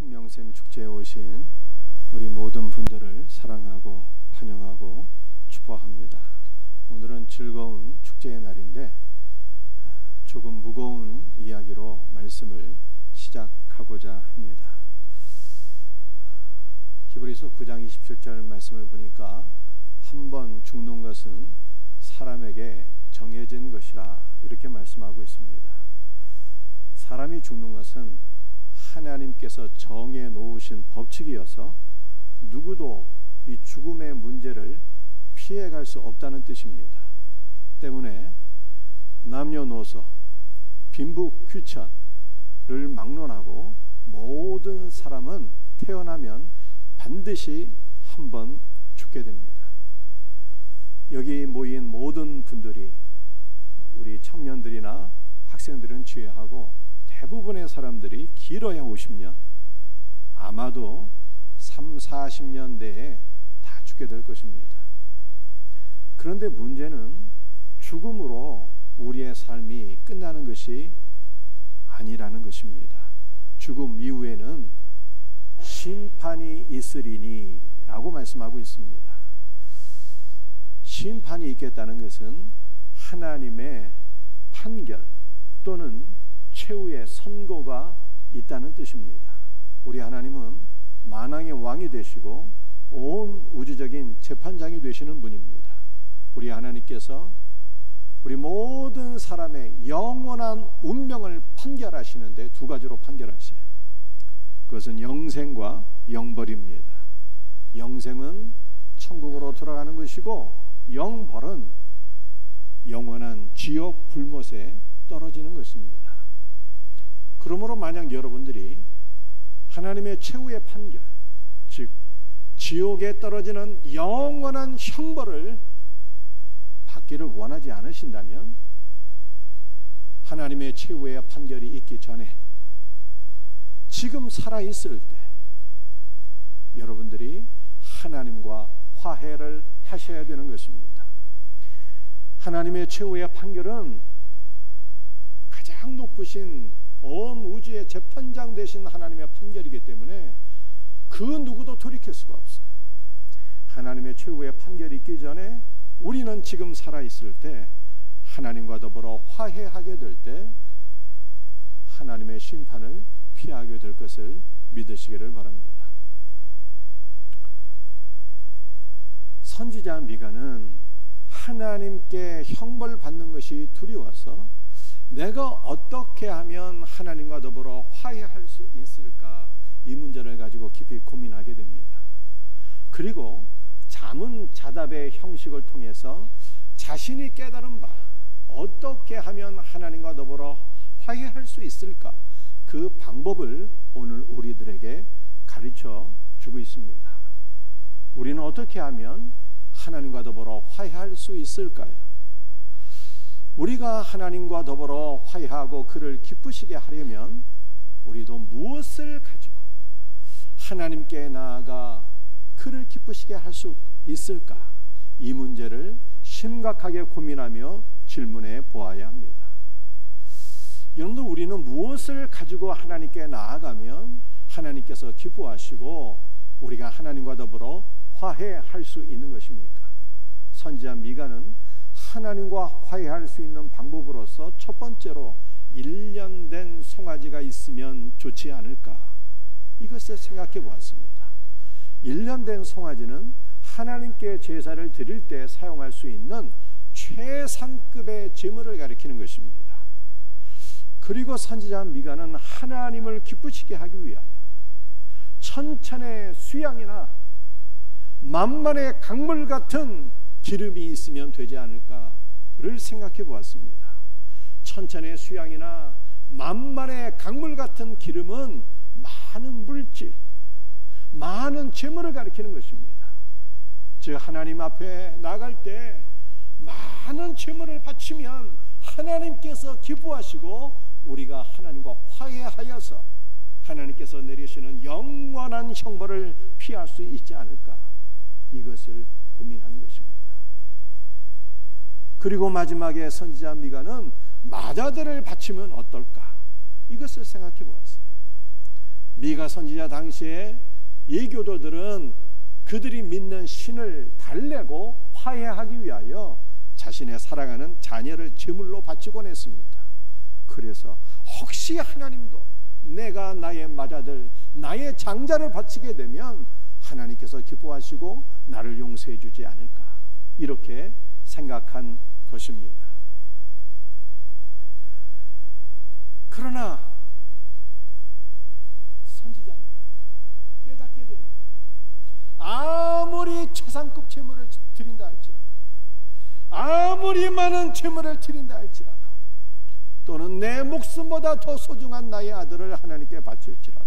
생명샘 축제에 오신 우리 모든 분들을 사랑하고 환영하고 축복합니다. 오늘은 즐거운 축제의 날인데 조금 무거운 이야기로 말씀을 시작하고자 합니다. 히브리서 9장 27절 말씀을 보니까 한 번 죽는 것은 사람에게 정해진 것이라 이렇게 말씀하고 있습니다. 사람이 죽는 것은 하나님께서 정해 놓으신 법칙이어서 누구도 이 죽음의 문제를 피해갈 수 없다는 뜻입니다. 때문에 남녀노소, 빈부귀천을 막론하고 모든 사람은 태어나면 반드시 한 번 죽게 됩니다. 여기 모인 모든 분들이 우리 청년들이나 학생들은 제외하고 대부분의 사람들이 길어야 50년, 아마도 3, 40년 내에 다 죽게 될 것입니다. 그런데 문제는 죽음으로 우리의 삶이 끝나는 것이 아니라는 것입니다. 죽음 이후에는 심판이 있으리니 라고 말씀하고 있습니다. 심판이 있겠다는 것은 하나님의 판결 또는 최후의 선고가 있다는 뜻입니다. 우리 하나님은 만왕의 왕이 되시고 온 우주적인 재판장이 되시는 분입니다. 우리 하나님께서 우리 모든 사람의 영원한 운명을 판결하시는데 두 가지로 판결하세요. 그것은 영생과 영벌입니다. 영생은 천국으로 돌아가는 것이고 영벌은 영원한 지옥 불못에 떨어지는 것입니다. 그러므로 만약 여러분들이 하나님의 최후의 판결, 즉 지옥에 떨어지는 영원한 형벌을 받기를 원하지 않으신다면 하나님의 최후의 판결이 있기 전에 지금 살아있을 때 여러분들이 하나님과 화해를 하셔야 되는 것입니다. 하나님의 최후의 판결은 가장 높으신 온 우주의 재판장 되신 하나님의 판결이기 때문에 그 누구도 돌이킬 수가 없어요. 하나님의 최후의 판결이 있기 전에 우리는 지금 살아있을 때 하나님과 더불어 화해하게 될 때 하나님의 심판을 피하게 될 것을 믿으시기를 바랍니다. 선지자 미가는 하나님께 형벌 받는 것이 두려워서 내가 어떻게 하면 하나님과 더불어 화해할 수 있을까 이 문제를 가지고 깊이 고민하게 됩니다. 그리고 자문자답의 형식을 통해서 자신이 깨달은 바 어떻게 하면 하나님과 더불어 화해할 수 있을까 그 방법을 오늘 우리들에게 가르쳐 주고 있습니다. 우리는 어떻게 하면 하나님과 더불어 화해할 수 있을까요? 우리가 하나님과 더불어 화해하고 그를 기쁘시게 하려면 우리도 무엇을 가지고 하나님께 나아가 그를 기쁘시게 할 수 있을까? 이 문제를 심각하게 고민하며 질문해 보아야 합니다. 여러분들, 우리는 무엇을 가지고 하나님께 나아가면 하나님께서 기뻐하시고 우리가 하나님과 더불어 화해할 수 있는 것입니까? 선지자 미가는 하나님과 화해할 수 있는 방법으로서 첫 번째로 1년 된 송아지가 있으면 좋지 않을까 이것을 생각해 보았습니다. 1년 된 송아지는 하나님께 제사를 드릴 때 사용할 수 있는 최상급의 제물을 가리키는 것입니다. 그리고 선지자 미가는 하나님을 기쁘시게 하기 위하여 천천의 수양이나 만만의 강물 같은 기름이 있으면 되지 않을까를 생각해 보았습니다. 천천의 수양이나 만만의 강물 같은 기름은 많은 물질, 많은 재물을 가리키는 것입니다. 즉 하나님 앞에 나갈 때 많은 재물을 바치면 하나님께서 기뻐하시고 우리가 하나님과 화해하여서 하나님께서 내리시는 영원한 형벌을 피할 수 있지 않을까 이것을 고민하는 것입니다. 그리고 마지막에 선지자 미가는 마자들을 바치면 어떨까 이것을 생각해 보았어요. 미가 선지자 당시에 이교도들은 그들이 믿는 신을 달래고 화해하기 위하여 자신의 사랑하는 자녀를 제물로 바치곤 했습니다. 그래서 혹시 하나님도 내가 나의 맏아들, 나의 장자를 바치게 되면 하나님께서 기뻐하시고 나를 용서해 주지 않을까, 이렇게 생각한 것입니다. 그러나 선지자는 깨닫게 되는, 아무리 최상급 제물을 드린다 할지라도, 아무리 많은 제물을 드린다 할지라도, 또는 내 목숨보다 더 소중한 나의 아들을 하나님께 바칠지라도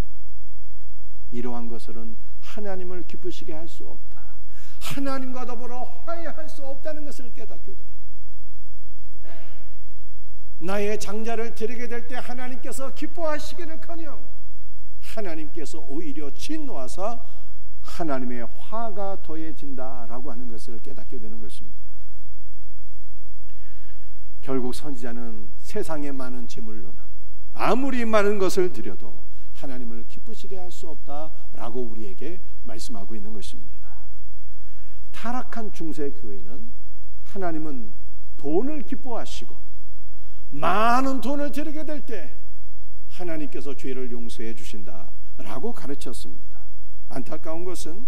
이러한 것들은 하나님을 기쁘시게 할 수 없다, 하나님과 더불어 화해할 수 없다는 것을 깨닫게 돼요. 나의 장자를 드리게 될 때 하나님께서 기뻐하시기는커녕 하나님께서 오히려 진노하사 하나님의 화가 더해진다라고 하는 것을 깨닫게 되는 것입니다. 결국 선지자는 세상에 많은 제물로는 아무리 많은 것을 드려도 하나님을 기쁘시게 할 수 없다라고 우리에게 말씀하고 있는 것입니다. 타락한 중세 교회는 하나님은 돈을 기뻐하시고 많은 돈을 드리게 될 때 하나님께서 죄를 용서해 주신다라고 가르쳤습니다. 안타까운 것은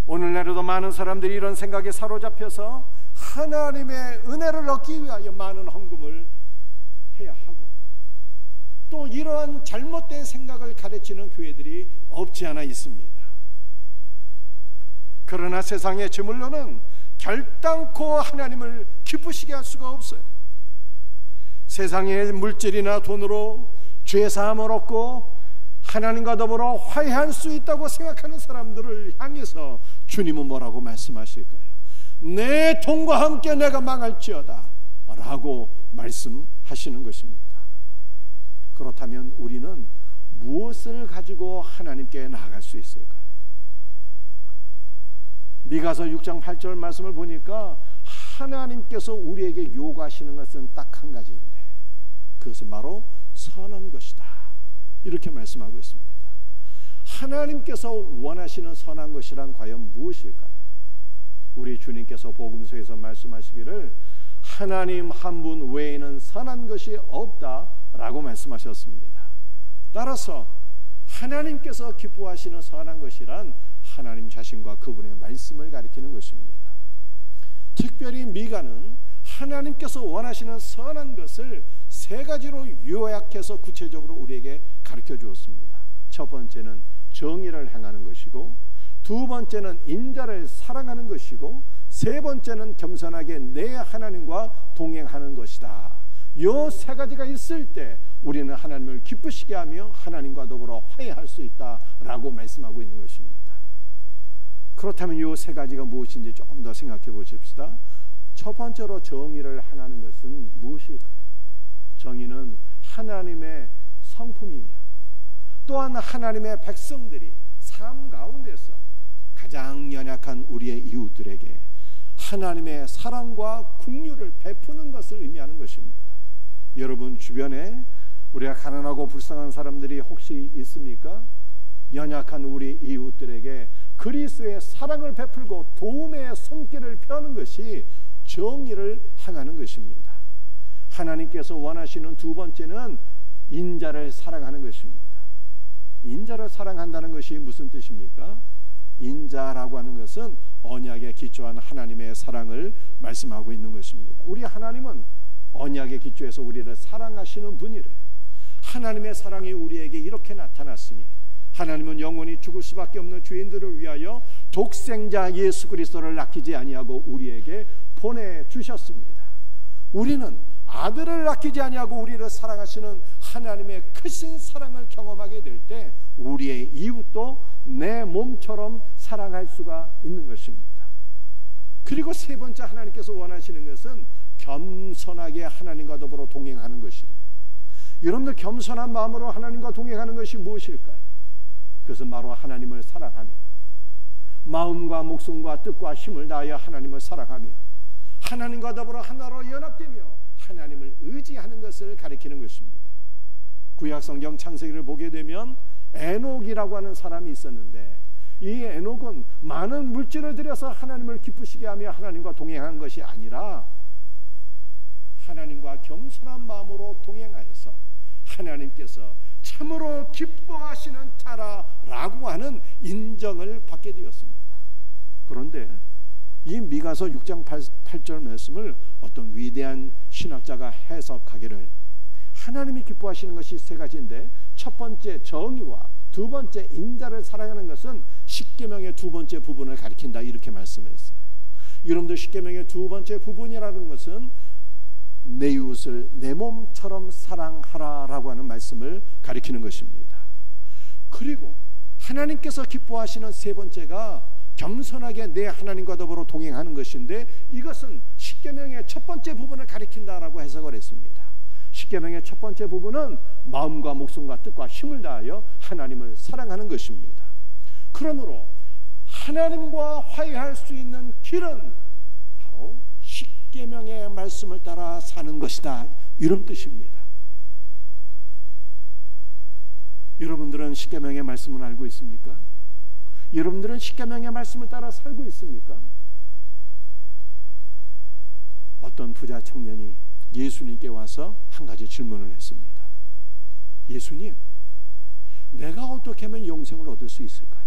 오늘날에도 많은 사람들이 이런 생각에 사로잡혀서 하나님의 은혜를 얻기 위하여 많은 헌금을 해야 하고, 또 이러한 잘못된 생각을 가르치는 교회들이 없지 않아 있습니다. 그러나 세상의 제물로는 결단코 하나님을 기쁘시게 할 수가 없어요. 세상의 물질이나 돈으로 죄사함을 얻고 하나님과 더불어 화해할 수 있다고 생각하는 사람들을 향해서 주님은 뭐라고 말씀하실까요? 내 돈과 함께 내가 망할지어다 라고 말씀하시는 것입니다. 그렇다면 우리는 무엇을 가지고 하나님께 나아갈 수 있을까요? 미가서 6장 8절 말씀을 보니까 하나님께서 우리에게 요구하시는 것은 딱 한 가지인데 그것은 바로 선한 것이다, 이렇게 말씀하고 있습니다. 하나님께서 원하시는 선한 것이란 과연 무엇일까요? 우리 주님께서 복음서에서 말씀하시기를 하나님 한 분 외에는 선한 것이 없다라고 말씀하셨습니다. 따라서 하나님께서 기뻐하시는 선한 것이란 하나님 자신과 그분의 말씀을 가리키는 것입니다. 특별히 미가는 하나님께서 원하시는 선한 것을 세 가지로 요약해서 구체적으로 우리에게 가르쳐 주었습니다. 첫 번째는 정의를 행하는 것이고, 두 번째는 인자를 사랑하는 것이고, 세 번째는 겸손하게 내 하나님과 동행하는 것이다. 이 세 가지가 있을 때 우리는 하나님을 기쁘시게 하며 하나님과 더불어 화해할 수 있다라고 말씀하고 있는 것입니다. 그렇다면 이 세 가지가 무엇인지 조금 더 생각해 보십시다. 첫 번째로 정의를 행하는 것은 무엇일까요? 정의는 하나님의 성품이며 또한 하나님의 백성들이 삶 가운데서 가장 연약한 우리의 이웃들에게 하나님의 사랑과 긍휼을 베푸는 것을 의미하는 것입니다. 여러분 주변에 우리가 가난하고 불쌍한 사람들이 혹시 있습니까? 연약한 우리 이웃들에게 그리스도의 사랑을 베풀고 도움의 손길을 펴는 것이 정의를 행하는 것입니다. 하나님께서 원하시는 두 번째는 인자를 사랑하는 것입니다. 인자를 사랑한다는 것이 무슨 뜻입니까? 인자라고 하는 것은 언약에 기초한 하나님의 사랑을 말씀하고 있는 것입니다. 우리 하나님은 언약에 기초해서 우리를 사랑하시는 분이래요. 하나님의 사랑이 우리에게 이렇게 나타났으니 하나님은 영원히 죽을 수밖에 없는 죄인들을 위하여 독생자 예수 그리스도를 아끼지 아니하고 우리에게 보내주셨습니다. 우리는 아들을 아끼지 아니하고 우리를 사랑하시는 하나님의 크신 사랑을 경험하게 될 때 우리의 이웃도 내 몸처럼 사랑할 수가 있는 것입니다. 그리고 세 번째 하나님께서 원하시는 것은 겸손하게 하나님과 더불어 동행하는 것이래요. 여러분들 겸손한 마음으로 하나님과 동행하는 것이 무엇일까요? 그것은 바로 하나님을 사랑하며 마음과 목숨과 뜻과 힘을 다하여 하나님을 사랑하며 하나님과 더불어 하나로 연합되며 하나님을 의지하는 것을 가리키는 것입니다. 구약 성경 창세기를 보게 되면 에녹이라고 하는 사람이 있었는데, 이 에녹은 많은 물질을 들여서 하나님을 기쁘시게 하며 하나님과 동행한 것이 아니라 하나님과 겸손한 마음으로 동행하여서 하나님께서 참으로 기뻐하시는 자라라고 하는 인정을 받게 되었습니다. 그런데 이 미가서 6장 8절 말씀을 어떤 위대한 신학자가 해석하기를, 하나님이 기뻐하시는 것이 세 가지인데 첫 번째 정의와 두 번째 인자를 사랑하는 것은 십계명의 두 번째 부분을 가리킨다, 이렇게 말씀했어요. 여러분들, 십계명의 두 번째 부분이라는 것은 내 이웃을 내 몸처럼 사랑하라라고 하는 말씀을 가리키는 것입니다. 그리고 하나님께서 기뻐하시는 세 번째가 겸손하게 내 하나님과 더불어 동행하는 것인데, 이것은 십계명의 첫 번째 부분을 가리킨다라고 해석을 했습니다. 십계명의 첫 번째 부분은 마음과 목숨과 뜻과 힘을 다하여 하나님을 사랑하는 것입니다. 그러므로 하나님과 화해할 수 있는 길은 바로 십계명의 말씀을 따라 사는 것이다, 이런 뜻입니다. 여러분들은 십계명의 말씀을 알고 있습니까? 여러분들은 십계명의 말씀을 따라 살고 있습니까? 어떤 부자 청년이 예수님께 와서 한 가지 질문을 했습니다. 예수님, 내가 어떻게 하면 영생을 얻을 수 있을까요?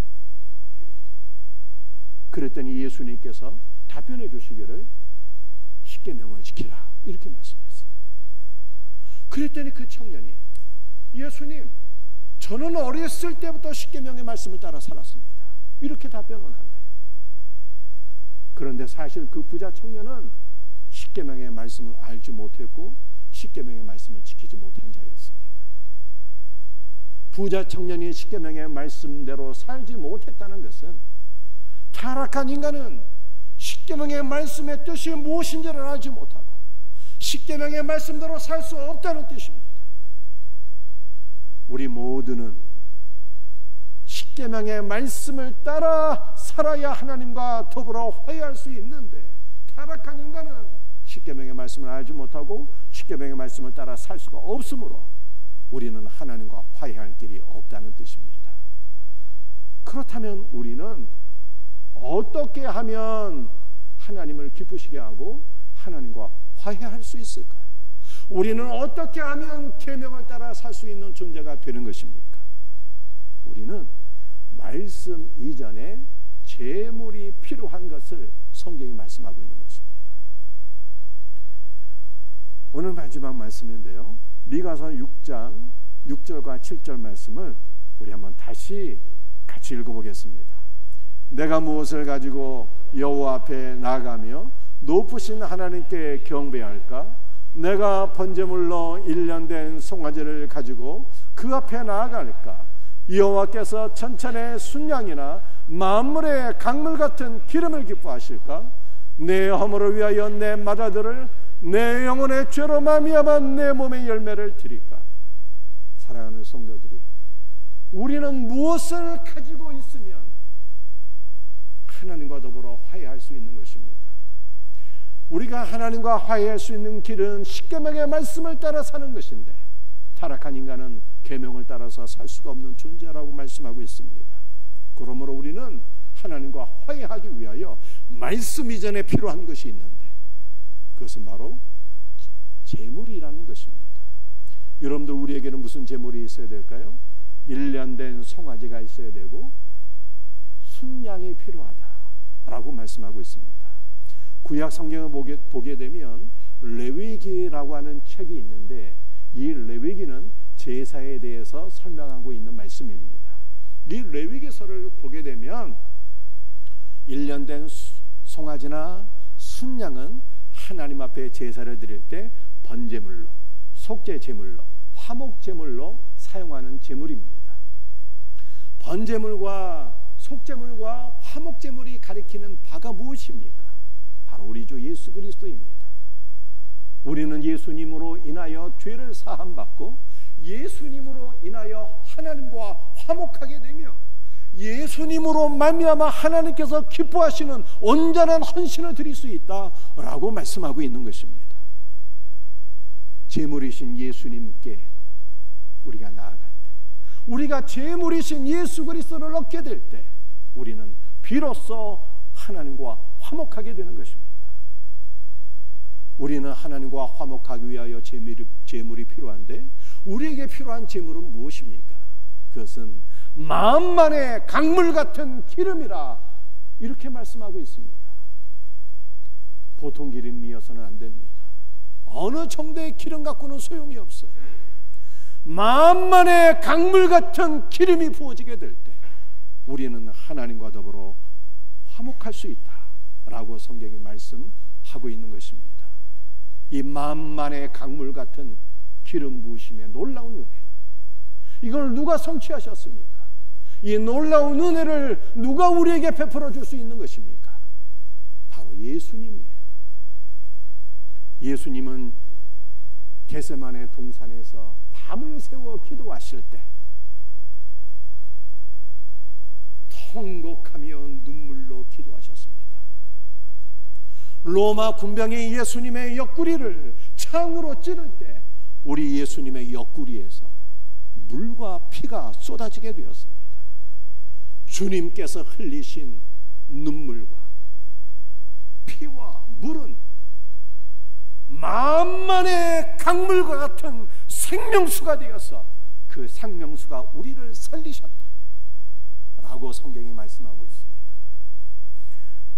그랬더니 예수님께서 답변해 주시기를 십계명을 지키라, 이렇게 말씀했어요. 그랬더니 그 청년이, 예수님, 저는 어렸을 때부터 십계명의 말씀을 따라 살았습니다, 이렇게 답변을 한 거예요. 그런데 사실 그 부자 청년은 십계명의 말씀을 알지 못했고 십계명의 말씀을 지키지 못한 자였습니다. 부자 청년이 십계명의 말씀대로 살지 못했다는 것은 타락한 인간은 십계명의 말씀의 뜻이 무엇인지를 알지 못하고 십계명의 말씀대로 살 수 없다는 뜻입니다. 우리 모두는 십계명의 말씀을 따라 살아야 하나님과 더불어 화해할 수 있는데, 타락한 인간은 십계명의 말씀을 알지 못하고 십계명의 말씀을 따라 살 수가 없으므로 우리는 하나님과 화해할 길이 없다는 뜻입니다. 그렇다면 우리는 어떻게 하면 하나님을 기쁘시게 하고 하나님과 화해할 수 있을까요? 우리는 어떻게 하면 계명을 따라 살 수 있는 존재가 되는 것입니까? 우리는 말씀 이전에 제물이 필요한 것을 성경이 말씀하고 있는 것입니다. 오늘 마지막 말씀인데요, 미가서 6장 6절과 7절 말씀을 우리 한번 다시 같이 읽어보겠습니다. 내가 무엇을 가지고 여호와 앞에 나아가며 높으신 하나님께 경배할까? 내가 번제물로 1년 된 송아지를 가지고 그 앞에 나아갈까? 여호와께서 천천의 순양이나 만물의 강물 같은 기름을 기뻐하실까? 내 허물을 위하여 내 맏아들을 내 영혼의 죄로 말미암아 내 몸의 열매를 드릴까? 사랑하는 성도들이, 우리는 무엇을 가지고 있으면 하나님과 더불어 화해할 수 있는 것입니까? 우리가 하나님과 화해할 수 있는 길은 십계명의 말씀을 따라 사는 것인데, 타락한 인간은 계명을 따라서 살 수가 없는 존재라고 말씀하고 있습니다. 그러므로 우리는 하나님과 화해하기 위하여 말씀 이전에 필요한 것이 있는데, 그것은 바로 제물이라는 것입니다. 여러분들, 우리에게는 무슨 제물이 있어야 될까요? 1년 된 송아지가 있어야 되고 순양이 필요하다라고 말씀하고 있습니다. 구약 성경을 보게 되면 레위기라고 하는 책이 있는데, 이 레위기는 제사에 대해서 설명하고 있는 말씀입니다. 이 레위기서를 보게 되면 1년 된 송아지나 순양은 하나님 앞에 제사를 드릴 때 번제물로, 속죄제물로, 화목제물로 사용하는 제물입니다. 번제물과 속죄물과 화목제물이 가리키는 바가 무엇입니까? 바로 우리 주 예수 그리스도입니다. 우리는 예수님으로 인하여 죄를 사함받고 예수님으로 인하여 하나님과 화목하게 되며 예수님으로 말미암아 하나님께서 기뻐하시는 온전한 헌신을 드릴 수 있다라고 말씀하고 있는 것입니다. 제물이신 예수님께 우리가 나아갈 때, 우리가 제물이신 예수 그리스도를 얻게 될 때 우리는 비로소 하나님과 화목하게 되는 것입니다. 우리는 하나님과 화목하기 위하여 제물이 필요한데 우리에게 필요한 제물은 무엇입니까? 그것은 만만의 강물 같은 기름이라 이렇게 말씀하고 있습니다. 보통 기름이어서는 안 됩니다. 어느 정도의 기름 갖고는 소용이 없어요. 만만의 강물 같은 기름이 부어지게 될 때 우리는 하나님과 더불어 화목할 수 있다라고 성경이 말씀하고 있는 것입니다. 이 만만의 강물 같은 기름 부으심의 놀라운 은혜, 이걸 누가 성취하셨습니까? 이 놀라운 은혜를 누가 우리에게 베풀어 줄 수 있는 것입니까? 바로 예수님이에요. 예수님은 겟세마네 동산에서 밤을 새워 기도하실 때 통곡하며 눈물로 기도하셨습니다. 로마 군병이 예수님의 옆구리를 창으로 찌를 때 우리 예수님의 옆구리에서 물과 피가 쏟아지게 되었습니다. 주님께서 흘리신 눈물과 피와 물은 만만의 강물과 같은 생명수가 되어서 그 생명수가 우리를 살리셨다 라고 성경이 말씀하고 있습니다.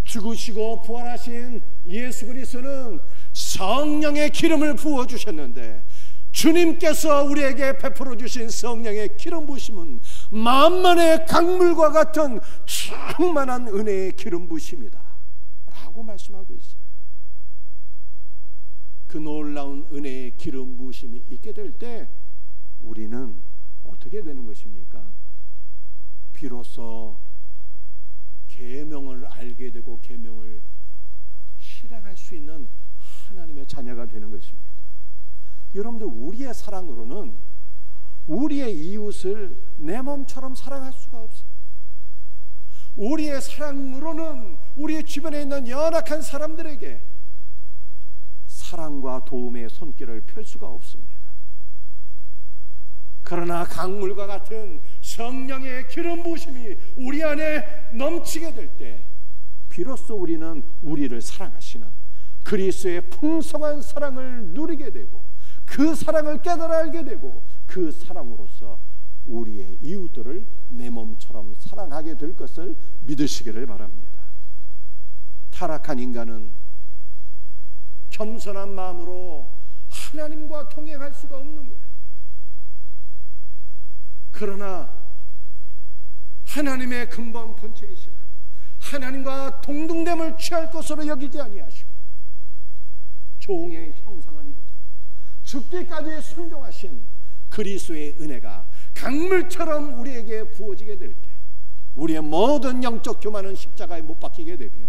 죽으시고 부활하신 예수 그리스도는 성령의 기름을 부어주셨는데 주님께서 우리에게 베풀어 주신 성령의 기름 부으심은 만만의 강물과 같은 충만한 은혜의 기름 부으심이다 라고 말씀하고 있어요. 그 놀라운 은혜의 기름 부으심이 있게 될 때 우리는 어떻게 되는 것입니까? 비로소 계명을 알게 되고 계명을 실행할 수 있는 하나님의 자녀가 되는 것입니다. 여러분들, 우리의 사랑으로는 우리의 이웃을 내 몸처럼 사랑할 수가 없어요. 우리의 사랑으로는 우리 주변에 있는 연약한 사람들에게 사랑과 도움의 손길을 펼 수가 없습니다. 그러나 강물과 같은 성령의 기름 부으심이 우리 안에 넘치게 될 때 비로소 우리는 우리를 사랑하시는 그리스도의 풍성한 사랑을 누리게 되고 그 사랑을 깨달아 알게 되고 그 사랑으로서 우리의 이웃들을 내 몸처럼 사랑하게 될 것을 믿으시기를 바랍니다. 타락한 인간은 겸손한 마음으로 하나님과 동행할 수가 없는 거예요. 그러나 하나님의 근본 본체이시나 하나님과 동등됨을 취할 것으로 여기지 아니하시고 종의 형상을 입으사 죽기까지 순종하신 그리스도의 은혜가 강물처럼 우리에게 부어지게 될 때 우리의 모든 영적 교만은 십자가에 못 박히게 되며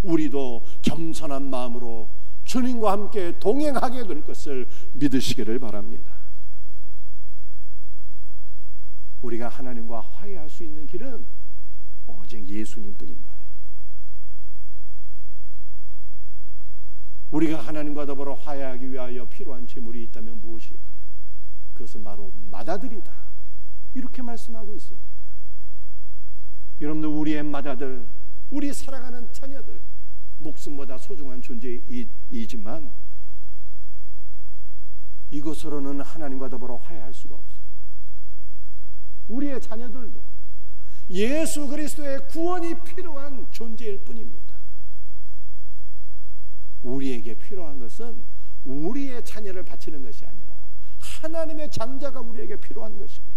우리도 겸손한 마음으로 주님과 함께 동행하게 될 것을 믿으시기를 바랍니다. 우리가 하나님과 화해할 수 있는 길은 오직 예수님뿐인 거예요. 우리가 하나님과 더불어 화해하기 위하여 필요한 제물이 있다면 무엇일까요? 그것은 바로 맏아들이다, 이렇게 말씀하고 있습니다. 여러분들, 우리의 맏아들, 우리 사랑하는 자녀들, 목숨보다 소중한 존재이지만 이것으로는 하나님과 더불어 화해할 수가 없어요. 우리의 자녀들도 예수 그리스도의 구원이 필요한 존재일 뿐입니다. 우리에게 필요한 것은 우리의 자녀를 바치는 것이 아니라 하나님의 장자가 우리에게 필요한 것입니다.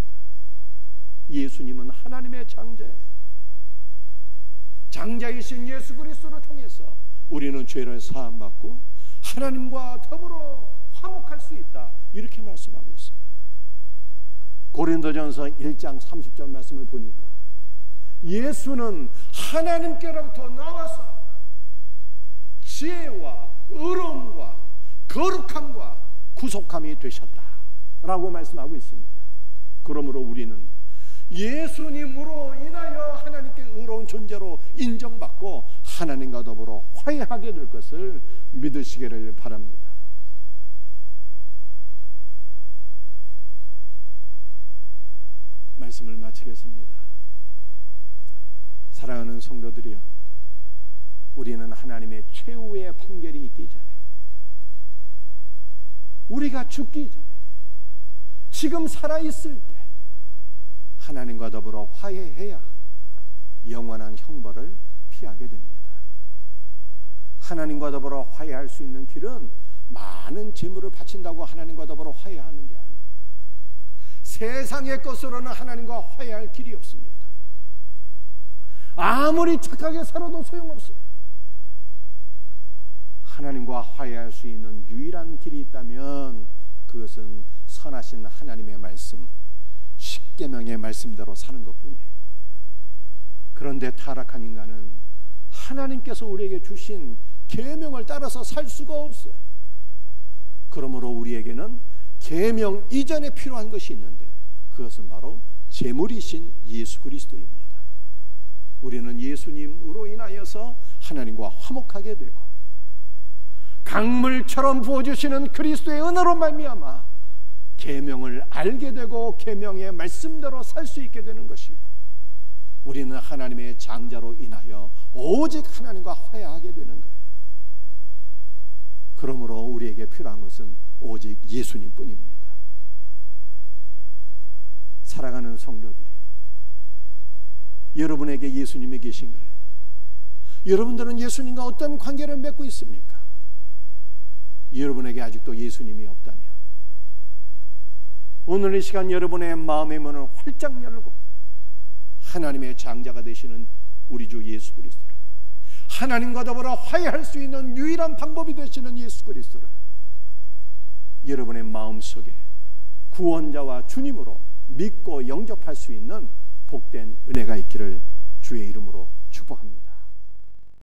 예수님은 하나님의 장자예요. 장자이신 예수 그리스도를 통해서 우리는 죄를 사함받고 하나님과 더불어 화목할 수 있다, 이렇게 말씀하고 있습니다. 고린도전서 1장 30절 말씀을 보니까 예수는 하나님께로부터 나와서 지혜와 의로움과 거룩함과 구속함이 되셨다라고 말씀하고 있습니다. 그러므로 우리는 예수님으로 인하여 하나님께 의로운 존재로 인정받고 하나님과 더불어 화해하게 될 것을 믿으시기를 바랍니다. 말씀을 마치겠습니다. 사랑하는 성도들이여, 우리는 하나님의 최후의 판결이 있기 전에, 우리가 죽기 전에, 지금 살아있을 때 하나님과 더불어 화해해야 영원한 형벌을 피하게 됩니다. 하나님과 더불어 화해할 수 있는 길은 많은 재물을 바친다고 하나님과 더불어 화해하는 게 아닙니다. 세상의 것으로는 하나님과 화해할 길이 없습니다. 아무리 착하게 살아도 소용없어요. 하나님과 화해할 수 있는 유일한 길이 있다면 그것은 선하신 하나님의 말씀, 십계명의 말씀대로 사는 것뿐이에요. 그런데 타락한 인간은 하나님께서 우리에게 주신 계명을 따라서 살 수가 없어요. 그러므로 우리에게는 계명 이전에 필요한 것이 있는데 그것은 바로 제물이신 예수 그리스도입니다. 우리는 예수님으로 인하여서 하나님과 화목하게 되고 강물처럼 부어주시는 그리스도의 은혜로 말미암아 계명을 알게 되고 계명의 말씀대로 살 수 있게 되는 것이고, 우리는 하나님의 장자로 인하여 오직 하나님과 화해하게 되는 거예요. 그러므로 우리에게 필요한 것은 오직 예수님뿐입니다. 사랑하는 성도들이, 여러분에게 예수님이 계신가요? 여러분들은 예수님과 어떤 관계를 맺고 있습니까? 여러분에게 아직도 예수님이 없다면 오늘 이 시간 여러분의 마음의 문을 활짝 열고 하나님의 장자가 되시는 우리 주 예수 그리스도를, 하나님과 더불어 화해할 수 있는 유일한 방법이 되시는 예수 그리스도를 여러분의 마음속에 구원자와 주님으로 믿고 영접할 수 있는 복된 은혜가 있기를